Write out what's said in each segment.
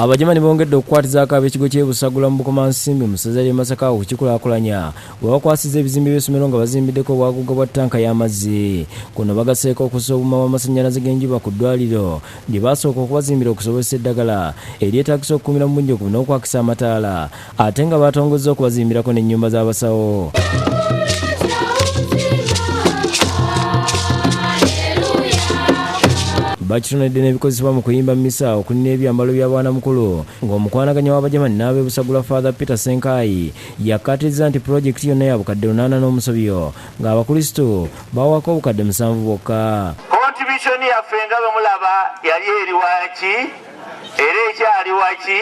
Abajamani bongedde okukwatizaako ab'ekigo ky'ebusagula mu Bukomansimbi mu ssaza ly'e Masaka okukikulaakulanya bwe bakwasizza ebizimbe by'essomero nga bazimbiddeko obwaguga bwa ttanka y'amazzi. Kuno bagaseeko okussa obuma bw'amasannyalaze g'enjuba ku ddwaliro lye baasooka okubazimbira okusobozesa eddagala eryetaagisa okukumira mu bunjovu n'okwakisa amataala ate nga baatongozza okubazimbirako n'ennyumba z'abasawo. Bakitonedde n'ebikozesebwa mu kuyimba misa okuli n'ebyambalo bya bwana mukulu ng'omukwanaganya w'abajamani n'ab'ebusagula Father Peter Senkaayi yakkaatiriza nti pulojekiti yonna ya bukadde 80 n'omusobyo ng'abakristo bawako obukadde 7 bwokka. Kontributioni yaffe nga bwe mulaba yali eri waki era ekyali waki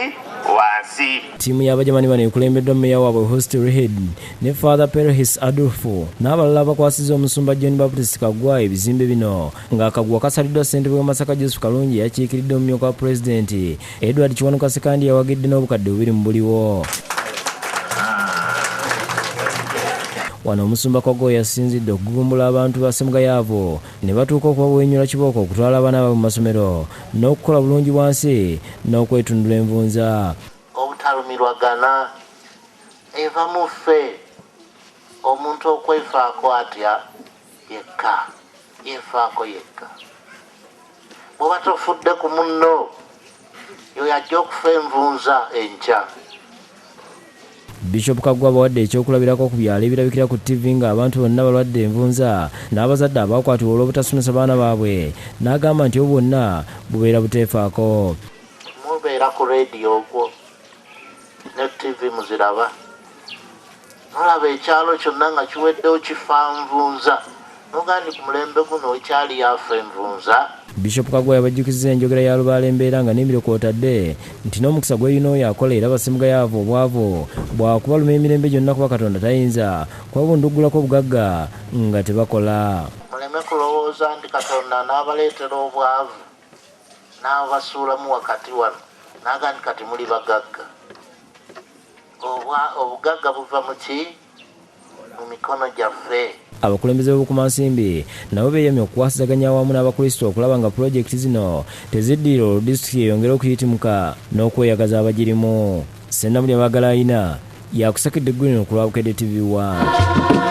wansi. Ttiimu y'abajamani bano ekulembeddwa mmeeya waabwe Hostel Rehed ne Father Perehis Adolfo n'abalala abakwasizza Omusumba Kaggwa ebizimbe bino ng'akaggwa kasaliddwa ssentebe wa Masaka Joseph Kalungi yakiikiridde omumyuka wa pulezidenti Edward Kiwanuka Sekandi yawagidde n'obukadde 2 mu buliwo. Wano Omusumba Kaggwa yasinzidde okugumbula abantu ba Ssemugayaavu ne batuuka okubabwenyula kibooko okutwala abaana baabwe mu masomero n'okukola bulungi wansi n'okwetundula envunza. Obutalumirwagana eva mu ffe omuntu okwefaako atya yekka yefaako yekka. Bw'oba tofudde ku munno yo yajja okufa envunza enkya. Bishop Kaggwa bawadde ekyokulabirako ku byalo ebirabikira ku TV ng'abantu bonna balwadde envunza n'abazadde abaakwatibwa olw'obutasomesa baana baabwe n'agamba nti obwo bwonna bubeera buteefaako. Mubeera ku rediyo ogwo ne TV muziraba nolaba ekyalo kyonna nga kiweddewo kifa nvunza nogandi ku mulembe guno ekyali yafa envunza. Bishop Kaggwa yabajjukizza enjogera ya Lubaale Mbeera nga n'emiro kw'otadde nti n'omukisa gw'erina oyo akola era Bassemugayaavu obwavu bwakubaluma emirembe gyonna kuba Katonda tayinza kwabunduggulako obugagga nga tebakola. Muleme kulowooza nti Katonda n'abaleetera obwavu n'abasuulamu wakati wano n'aga nti kati muli bagagga. Obugagga buva mu ki? Mu mikono gyaffe. Abakulembeze b'Obukomansimbi nabo beeyamye okukwasizaganya awamu n'abakristo okulaba nga pulojekiti zino teziddira olwo disitulikiti eyongera okuyitimuka n'okweyagaza abagirimu. Sennamulya Baagalayina yakusakidde eggulino ku lwa Bukedde TV 1.